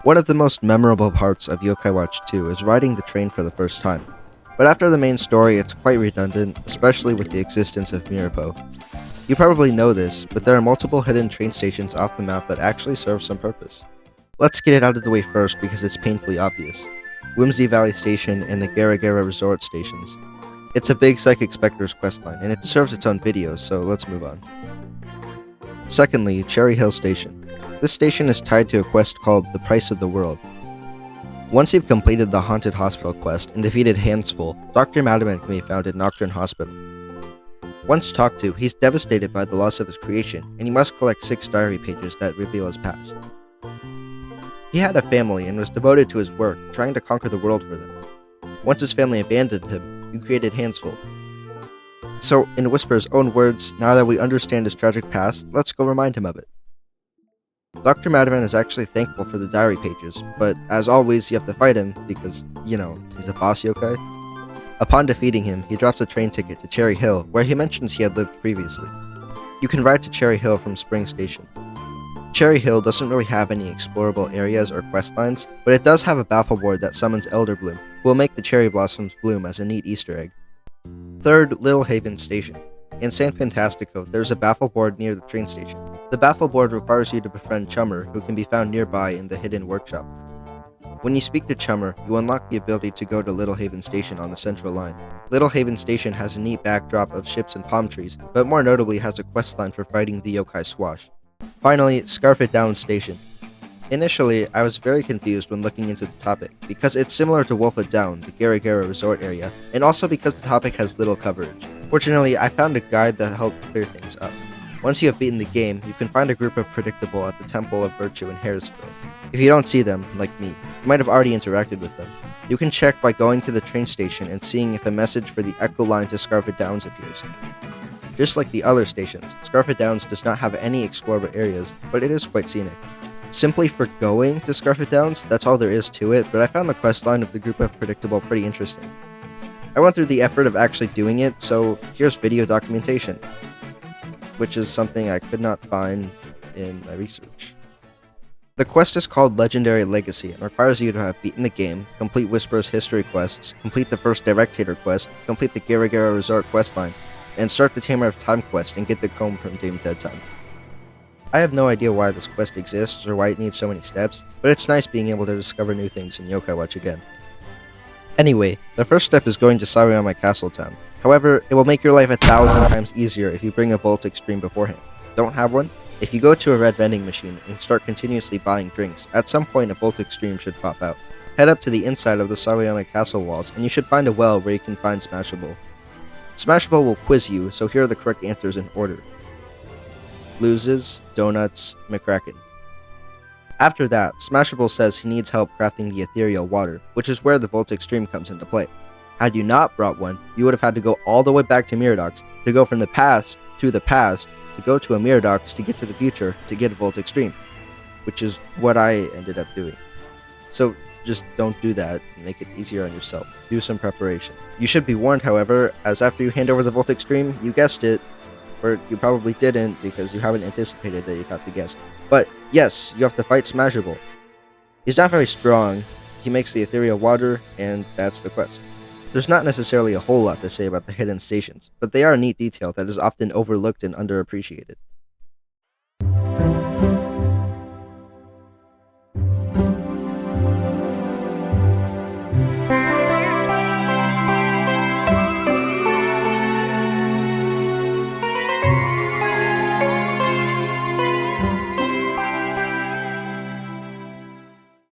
One of the most memorable parts of Yokai Watch 2 is riding the train for the first time, but after the main story it's quite redundant, especially with the existence of Mirapo. You probably know this, but there are multiple hidden train stations off the map that actually serve some purpose. Let's get it out of the way first because it's painfully obvious. Whimsy Valley Station and the Gara Gara Resort stations. It's a big Psychic Spectre's questline, and it deserves its own video, so let's move on. Secondly, Cherry Hill Station. This station is tied to a quest called The Price of the World. Once you've completed the Haunted Hospital quest and defeated Handsful, Dr. Madaman can be found at Nocturne Hospital. Once talked to, he's devastated by the loss of his creation, and he must collect 6 diary pages that reveal his past. He had a family and was devoted to his work, trying to conquer the world for them. Once his family abandoned him, he created Handsful. So, in Whisper's own words, now that we understand his tragic past, let's go remind him of it. Dr. Madaman is actually thankful for the diary pages, but as always, you have to fight him because, he's a boss yokai. Upon defeating him, he drops a train ticket to Cherry Hill, where he mentions he had lived previously. You can ride to Cherry Hill from Spring Station. Cherry Hill doesn't really have any explorable areas or questlines, but it does have a baffle board that summons Elder Bloom, who will make the cherry blossoms bloom as a neat Easter egg. Third, Little Haven Station. In San Fantastico, there's a baffle board near the train station. The baffle board requires you to befriend Chummer, who can be found nearby in the hidden workshop. When you speak to Chummer, you unlock the ability to go to Little Haven Station on the central line. Little Haven Station has a neat backdrop of ships and palm trees, but more notably has a questline for fighting the yokai Swash. Finally, Scarfit Downs Station. Initially, I was very confused when looking into the topic, because it's similar to Wolfwood Down, the Gara Gara resort area, and also because the topic has little coverage. Fortunately, I found a guide that helped clear things up. Once you have beaten the game, you can find a group of Predictable at the Temple of Virtue in Harrisville. If you don't see them, like me, you might have already interacted with them. You can check by going to the train station and seeing if a message for the Echo line to Scarfit Downs appears. Just like the other stations, Scarfit Downs does not have any explorable areas, but it is quite scenic. Simply for going to Scarfit Downs, that's all there is to it, but I found the questline of the group of Predictable pretty interesting. I went through the effort of actually doing it, so here's video documentation, which is something I could not find in my research. The quest is called Legendary Legacy and requires you to have beaten the game, complete Whisper's history quests, complete the first Directator quest, complete the Gara Gara Resort questline, and start the Tamer of Time quest and get the comb from Dame Dead Time. I have no idea why this quest exists or why it needs so many steps, but it's nice being able to discover new things in Yokai Watch again. Anyway, the first step is going to Sawayama Castle Town. However, it will make your life 1,000 times easier if you bring a Volt Extreme beforehand. Don't have one? If you go to a red vending machine and start continuously buying drinks, at some point a Volt Extreme should pop out. Head up to the inside of the Sawayama Castle walls and you should find a well where you can find Smashable. Smashable will quiz you, so here are the correct answers in order. Loses, Donuts, McCracken. After that, Smashable says he needs help crafting the ethereal water, which is where the Volt Extreme comes into play. Had you not brought one, you would have had to go all the way back to Miradox, to go from the past, to go to a Miradox to get to the future to get a Volt Extreme, which is what I ended up doing. So just don't do that, make it easier on yourself. Do some preparation. You should be warned, however, as after you hand over the Volt Extreme, you guessed it, or you probably didn't because you haven't anticipated that you'd have to guess. But yes, you have to fight Smashable. He's not very strong, he makes the ethereal water, and that's the quest. There's not necessarily a whole lot to say about the hidden stations, but they are a neat detail that is often overlooked and underappreciated.